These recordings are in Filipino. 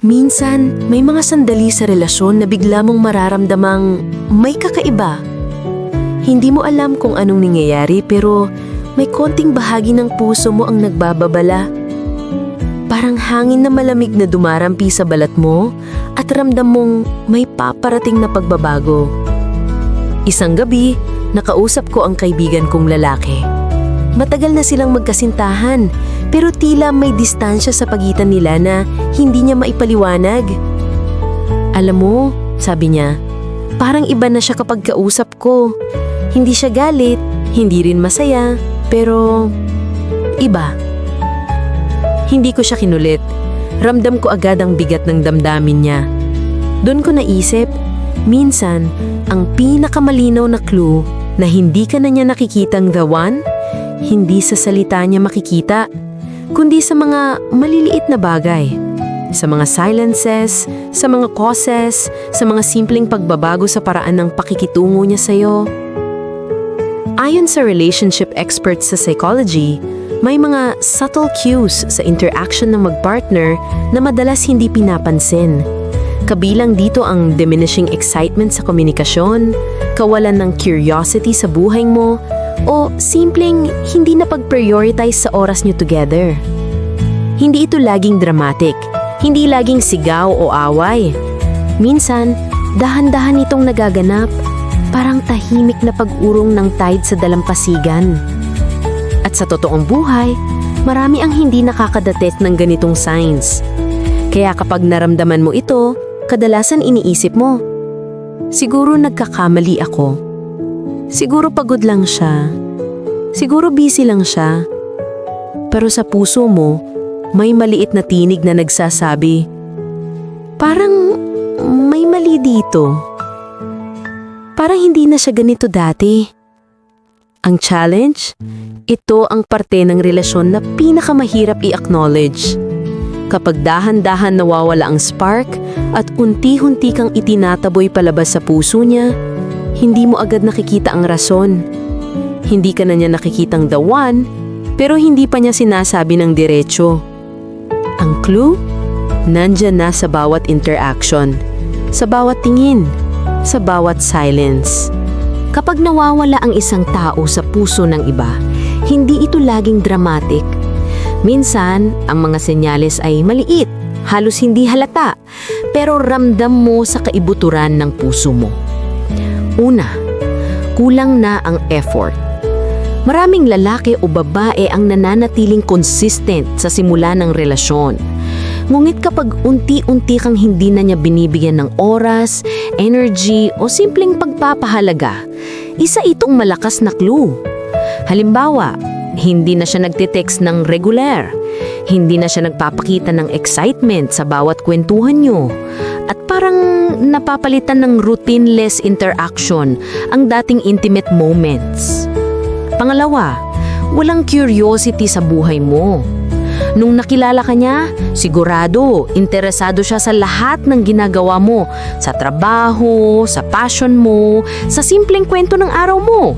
Minsan, may mga sandali sa relasyon na bigla mong mararamdamang may kakaiba. Hindi mo alam kung anong nangyayari pero may konting bahagi ng puso mo ang nagbababala. Parang hangin na malamig na dumarampi sa balat mo at ramdam mong may paparating na pagbabago. Isang gabi, nakausap ko ang kaibigan kong lalaki. Matagal na silang magkasintahan, pero tila may distansya sa pagitan nila na hindi niya maipaliwanag. Alam mo, sabi niya, parang iba na siya kapag kausap ko. Hindi siya galit, hindi rin masaya, pero iba. Hindi ko siya kinulit. Ramdam ko agad ang bigat ng damdamin niya. Doon ko naisip, minsan, ang pinakamalinaw na clue na hindi ka na niya nakikitang the one, hindi sa salita niya makikita, kundi sa mga maliliit na bagay. Sa mga silences, sa mga causes, sa mga simpleng pagbabago sa paraan ng pakikitungo niya sa'yo. Ayon sa relationship experts sa psychology, may mga subtle cues sa interaction ng magpartner na madalas hindi pinapansin. Kabilang dito ang diminishing excitement sa komunikasyon, kawalan ng curiosity sa buhay mo, o simpleng hindi na pag-prioritize sa oras nyo together. Hindi ito laging dramatic, hindi laging sigaw o away. Minsan, dahan-dahan itong nagaganap, parang tahimik na pag-urong ng tide sa dalampasigan. At sa totoong buhay, marami ang hindi nakakadatet ng ganitong signs. Kaya kapag naramdaman mo ito, kadalasan iniisip mo, siguro nagkakamali ako. Siguro pagod lang siya. Siguro busy lang siya. Pero sa puso mo, may maliit na tinig na nagsasabi, parang may mali dito. Parang hindi na siya ganito dati. Ang challenge, ito ang parte ng relasyon na pinakamahirap i-acknowledge. Kapag dahan-dahan nawawala ang spark at unti-hunti kang itinataboy palabas sa puso niya, hindi mo agad nakikita ang rason. Hindi ka na niya nakikitang the one, pero hindi pa niya sinasabi ng diretso. Ang clue, nandyan na sa bawat interaction, sa bawat tingin, sa bawat silence. Kapag nawawala ang isang tao sa puso ng iba, hindi ito laging dramatic. Minsan, ang mga senyales ay maliit, halos hindi halata, pero ramdam mo sa kaibuturan ng puso mo. Una, kulang na ang effort. Maraming lalaki o babae ang nananatiling consistent sa simula ng relasyon. Ngunit kapag unti-unti kang hindi na niya binibigyan ng oras, energy o simpleng pagpapahalaga, isa itong malakas na clue. Halimbawa, hindi na siya nagte-text ng regular, hindi na siya nagpapakita ng excitement sa bawat kwentuhan niyo, at parang napapalitan ng routine-less interaction ang dating intimate moments. Pangalawa, walang curiosity sa buhay mo. Nung nakilala ka niya, sigurado, interesado siya sa lahat ng ginagawa mo, sa trabaho, sa passion mo, sa simpleng kwento ng araw mo.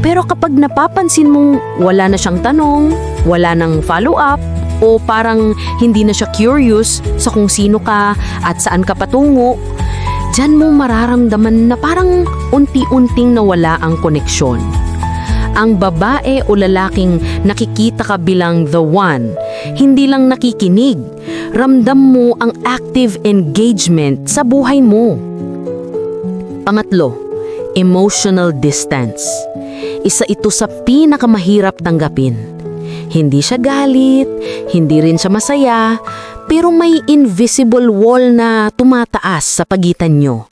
Pero kapag napapansin mong wala na siyang tanong, wala nang follow-up, o parang hindi na siya curious sa kung sino ka at saan ka patungo, diyan mo mararamdaman na parang unti-unting nawala ang koneksyon. Ang babae o lalaking nakikita ka bilang the one, hindi lang nakikinig, ramdam mo ang active engagement sa buhay mo. Pangatlo, emotional distance. Isa ito sa pinakamahirap tanggapin. Hindi siya galit, hindi rin siya masaya, pero may invisible wall na tumataas sa pagitan nyo.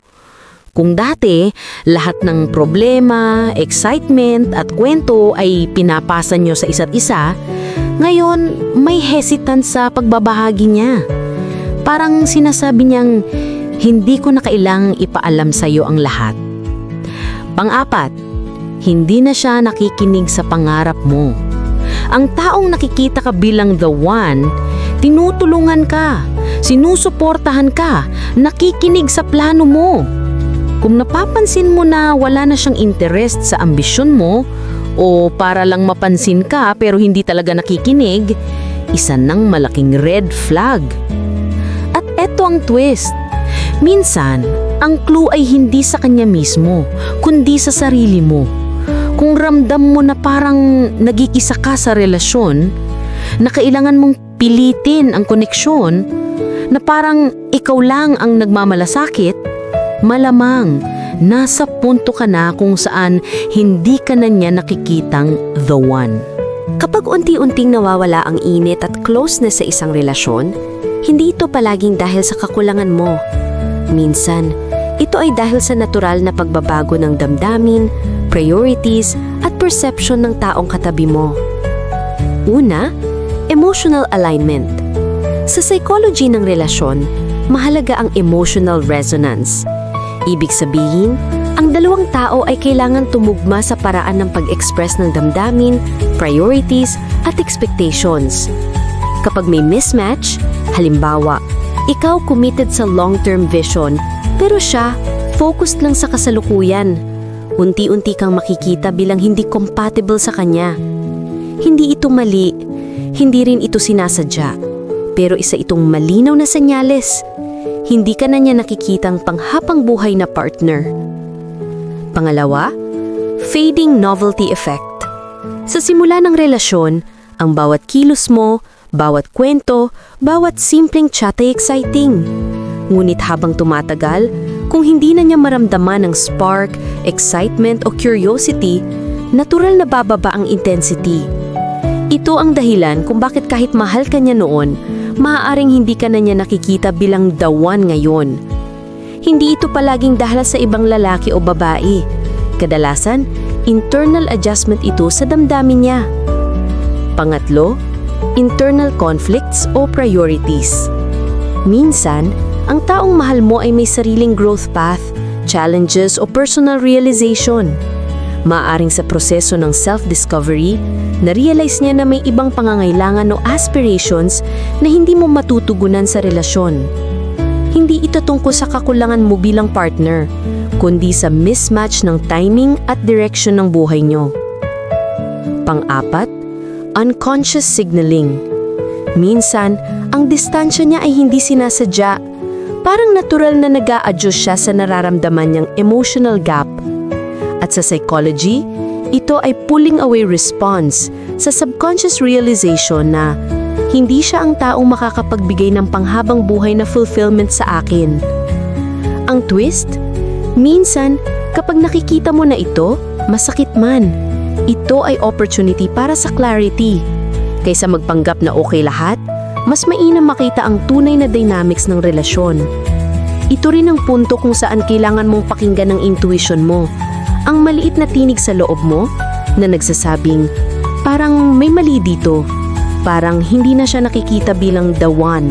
Kung dati, lahat ng problema, excitement at kwento ay pinapasa nyo sa isa't isa, ngayon may hesitance sa pagbabahagi niya. Parang sinasabi niyang, hindi ko na kailangang ipaalam sa iyo ang lahat. Pang-apat, hindi na siya nakikinig sa pangarap mo. Ang taong nakikita ka bilang the one, tinutulungan ka, sinusuportahan ka, nakikinig sa plano mo. Kung napapansin mo na wala na siyang interest sa ambisyon mo o para lang mapansin ka pero hindi talaga nakikinig, isa ng malaking red flag. At eto ito ang twist. Minsan, ang clue ay hindi sa kanya mismo, kundi sa sarili mo. Kung ramdam mo na parang nagkikisa ka sa relasyon, na kailangan mong pilitin ang koneksyon, na parang ikaw lang ang nagmamalasakit, malamang nasa punto ka na kung saan hindi ka na niya nakikitang the one. Kapag unti-unting nawawala ang init at closeness sa isang relasyon, hindi ito palaging dahil sa kakulangan mo. Minsan, ito ay dahil sa natural na pagbabago ng damdamin, priorities, at perception ng taong katabi mo. Una, emotional alignment. Sa psychology ng relasyon, mahalaga ang emotional resonance. Ibig sabihin, ang dalawang tao ay kailangan tumugma sa paraan ng pag-express ng damdamin, priorities, at expectations. Kapag may mismatch, halimbawa, ikaw committed sa long-term vision, pero siya focused lang sa kasalukuyan. Unti-unti kang makikita bilang hindi compatible sa kanya. Hindi ito mali, hindi rin ito sinasadya, pero isa itong malinaw na senyales. Hindi ka na niya nakikitang panghapang buhay na partner. Pangalawa, fading novelty effect. Sa simula ng relasyon, ang bawat kilos mo, bawat kwento, bawat simpleng chat ay exciting. Ngunit habang tumatagal, kung hindi na niya maramdaman ng spark, excitement o curiosity, natural na bababa ang intensity. Ito ang dahilan kung bakit kahit mahal ka niya noon, maaaring hindi ka na niya nakikita bilang the one ngayon. Hindi ito palaging dahil sa ibang lalaki o babae. Kadalasan, internal adjustment ito sa damdamin niya. Pangatlo, internal conflicts o priorities. Minsan, ang taong mahal mo ay may sariling growth path, challenges o personal realization. Maaring sa proseso ng self-discovery, na-realize niya na may ibang pangangailangan o aspirations na hindi mo matutugunan sa relasyon. Hindi ito tungkol sa kakulangan mo bilang partner, kundi sa mismatch ng timing at direction ng buhay niyo. Pang-apat, unconscious signaling. Minsan, ang distansya niya ay hindi sinasadya. Parang natural na nag-a-adjust siya sa nararamdaman niyang emotional gap. At sa psychology, ito ay pulling away response sa subconscious realization na hindi siya ang taong makakapagbigay ng panghabang buhay na fulfillment sa akin. Ang twist? Minsan, kapag nakikita mo na ito, masakit man. Ito ay opportunity para sa clarity. Kaysa magpanggap na okay lahat, mas mainam makita ang tunay na dynamics ng relasyon. Ito rin ang punto kung saan kailangan mong pakinggan ang intuition mo. Ang maliit na tinig sa loob mo na nagsasabing, parang may mali dito. Parang hindi na siya nakikita bilang the one.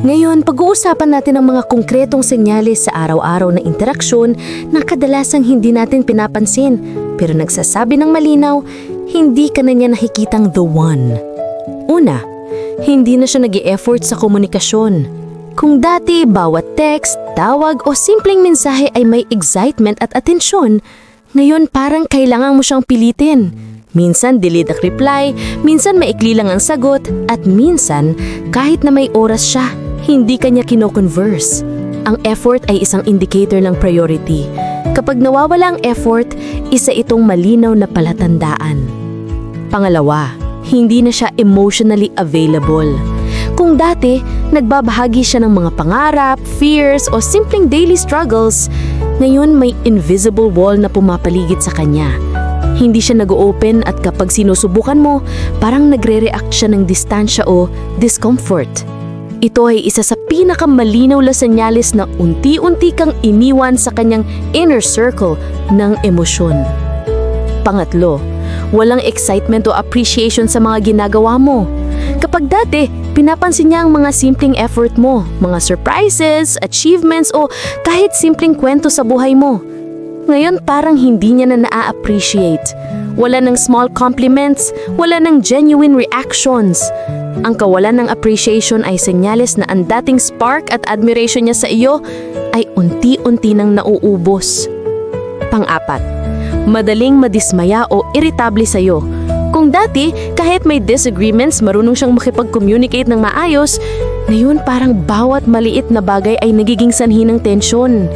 Ngayon, pag-uusapan natin ang mga konkretong senyales sa araw-araw na interaksyon na kadalasang hindi natin pinapansin, pero nagsasabi ng malinaw, hindi ka na niya nakikitang the one. Una, hindi na siya nag-e-effort sa komunikasyon. Kung dati bawat text, tawag o simpleng mensahe ay may excitement at atensyon, ngayon parang kailangan mo siyang pilitin. Minsan delete ang reply, minsan maikli lang ang sagot, at minsan kahit na may oras siya, hindi kanya kino-converse. Ang effort ay isang indicator ng priority. Kapag nawawala ang effort, isa itong malinaw na palatandaan. Pangalawa, hindi na siya emotionally available. Kung dati, nagbabahagi siya ng mga pangarap, fears o simpleng daily struggles, ngayon may invisible wall na pumapaligid sa kanya. Hindi siya nag-open at kapag sinusubukan mo, parang nagre-react siya ng distansya o discomfort. Ito ay isa sa pinakamalinaw na senyales na unti-unti kang iniwan sa kanyang inner circle ng emosyon. Pangatlo, walang excitement o appreciation sa mga ginagawa mo. Kapag dati, pinapansin niya ang mga simpleng effort mo, mga surprises, achievements o kahit simpleng kwento sa buhay mo. Ngayon parang hindi niya na naa-appreciate. Wala ng small compliments, wala ng genuine reactions. Ang kawalan ng appreciation ay senyales na ang dating spark at admiration niya sa iyo ay unti-unti nang nauubos. Pang-apat, madaling madismaya o irritable sa iyo. Kung dati, kahit may disagreements, marunong siyang makipag-communicate ng maayos, Ngayon parang bawat maliit na bagay ay nagiging sanhi ng tensyon.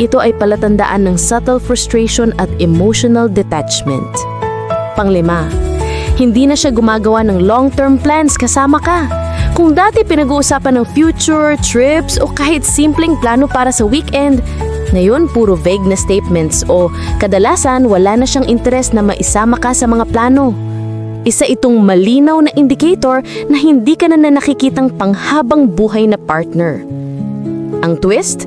Ito ay palatandaan ng subtle frustration at emotional detachment. Panglima, hindi na siya gumagawa ng long-term plans kasama ka. Kung dati pinag-uusapan ng future, trips o kahit simpleng plano para sa weekend, ngayon puro vague na statements o kadalasan wala na siyang interes na maisama ka sa mga plano. Isa itong malinaw na indicator na hindi ka na nakikitang panghabang buhay na partner. Ang twist?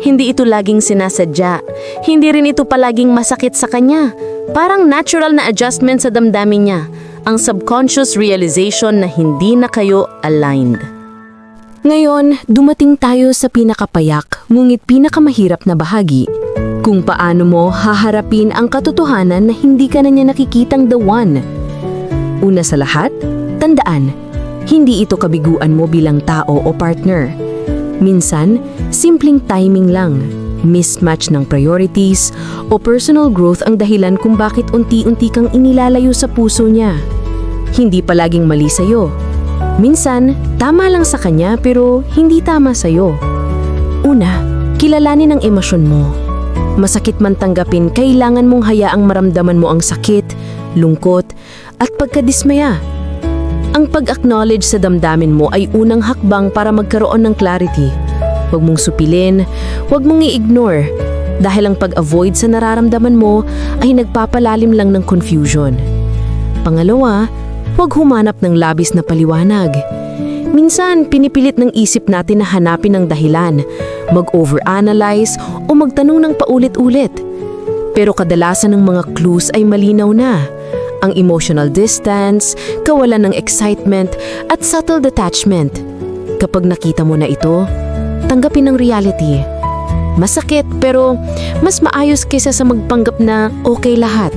Hindi ito laging sinasadya. Hindi rin ito palaging masakit sa kanya. Parang natural na adjustment sa damdamin niya. Ang subconscious realization na hindi na kayo aligned. Ngayon, dumating tayo sa pinakapayak, ngunit pinakamahirap na bahagi. Kung paano mo haharapin ang katotohanan na hindi ka na niya nakikitang the one. Una sa lahat, tandaan, hindi ito kabiguan mo bilang tao o partner. Minsan, simpleng timing lang, mismatch ng priorities o personal growth ang dahilan kung bakit unti-unti kang inilalayo sa puso niya. Hindi palaging mali sa'yo. Minsan, tama lang sa kanya pero hindi tama sa'yo. Una, kilalanin ang emosyon mo. Masakit man tanggapin, kailangan mong hayaang maramdaman mo ang sakit, lungkot, at pagkadismaya. Ang pag-acknowledge sa damdamin mo ay unang hakbang para magkaroon ng clarity. Huwag mong supilin, huwag mong i-ignore, dahil ang pag-avoid sa nararamdaman mo ay nagpapalalim lang ng confusion. Pangalawa, huwag humanap ng labis na paliwanag. Minsan, pinipilit ng isip natin na hanapin ang dahilan, mag-overanalyze o magtanong ng paulit-ulit. Pero kadalasan ng mga clues ay malinaw na. Ang emotional distance, kawalan ng excitement, at subtle detachment. Kapag nakita mo na ito, tanggapin ang reality. Masakit pero mas maayos kaysa sa magpanggap na okay lahat.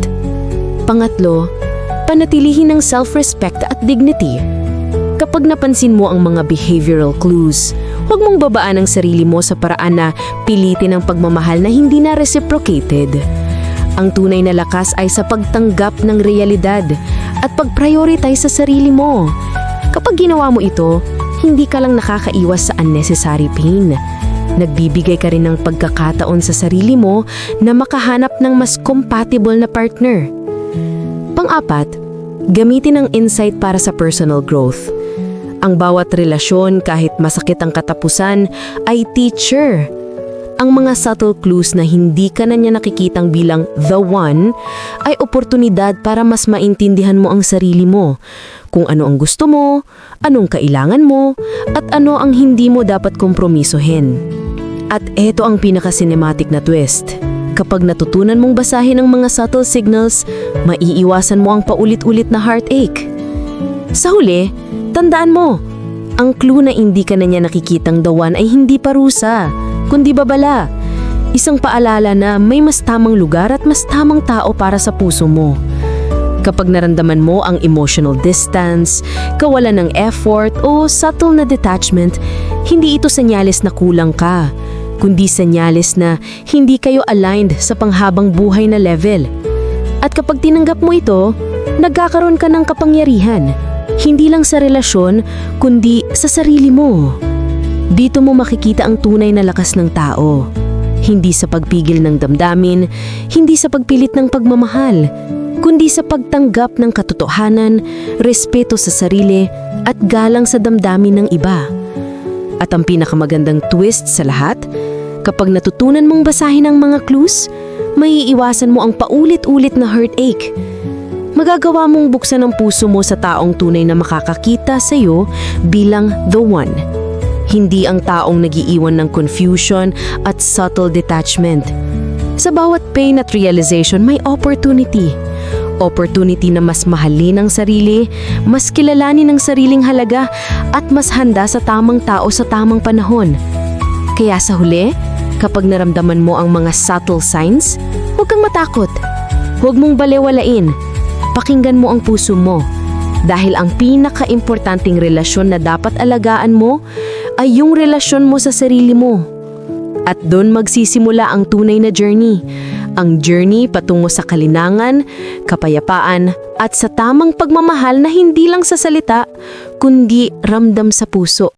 Pangatlo, panatilihin ng self-respect at dignity. Kapag napansin mo ang mga behavioral clues, huwag mong babaan ang sarili mo sa paraan na pilitin ang pagmamahal na hindi na reciprocated. Ang tunay na lakas ay sa pagtanggap ng realidad at pag-prioritize sa sarili mo. Kapag ginawa mo ito, hindi ka lang nakakaiwas sa unnecessary pain. Nagbibigay ka rin ng pagkakataon sa sarili mo na makahanap ng mas compatible na partner. Pang-apat, gamitin ang insight para sa personal growth. Ang bawat relasyon, kahit masakit ang katapusan, ay teacher. Ang mga subtle clues na hindi ka na niya nakikitang bilang the one ay oportunidad para mas maintindihan mo ang sarili mo, kung ano ang gusto mo, anong kailangan mo, at ano ang hindi mo dapat kompromisohin. At eto ang pinaka-cinematic na twist. Kapag natutunan mong basahin ang mga subtle signals, maiiwasan mo ang paulit-ulit na heartache. Sa huli, tandaan mo, ang clue na hindi ka na niya nakikitang the one ay hindi parusa, kundi babala. Isang paalala na may mas tamang lugar at mas tamang tao para sa puso mo. Kapag naramdaman mo ang emotional distance, kawalan ng effort o subtle na detachment, hindi ito senyales na kulang ka, kundi senyales na hindi kayo aligned sa panghabang buhay na level. At kapag tinanggap mo ito, nagkakaroon ka ng kapangyarihan, hindi lang sa relasyon, kundi sa sarili mo. Dito mo makikita ang tunay na lakas ng tao. Hindi sa pagpigil ng damdamin, hindi sa pagpilit ng pagmamahal, kundi sa pagtanggap ng katotohanan, respeto sa sarili, at galang sa damdamin ng iba. At ang pinakamagandang twist sa lahat, kapag natutunan mong basahin ang mga clues, maiiwasan mo ang paulit-ulit na heartache. Magagawa mong buksan ang puso mo sa taong tunay na makakakita sa iyo bilang the one. Hindi ang taong nagiiwan ng confusion at subtle detachment. Sa bawat pain at realization may opportunity. Opportunity na mas mahalin ang sarili, mas kilalanin ang sariling halaga, at mas handa sa tamang tao sa tamang panahon. Kaya sa huli, kapag naramdaman mo ang mga subtle signs, huwag kang matakot. Huwag mong balewalain. Pakinggan mo ang puso mo. Dahil ang pinaka-importanting relasyon na dapat alagaan mo ay yung relasyon mo sa sarili mo. At doon magsisimula ang tunay na journey. Ang journey patungo sa kalinangan, kapayapaan, at sa tamang pagmamahal na hindi lang sa salita, kundi ramdam sa puso.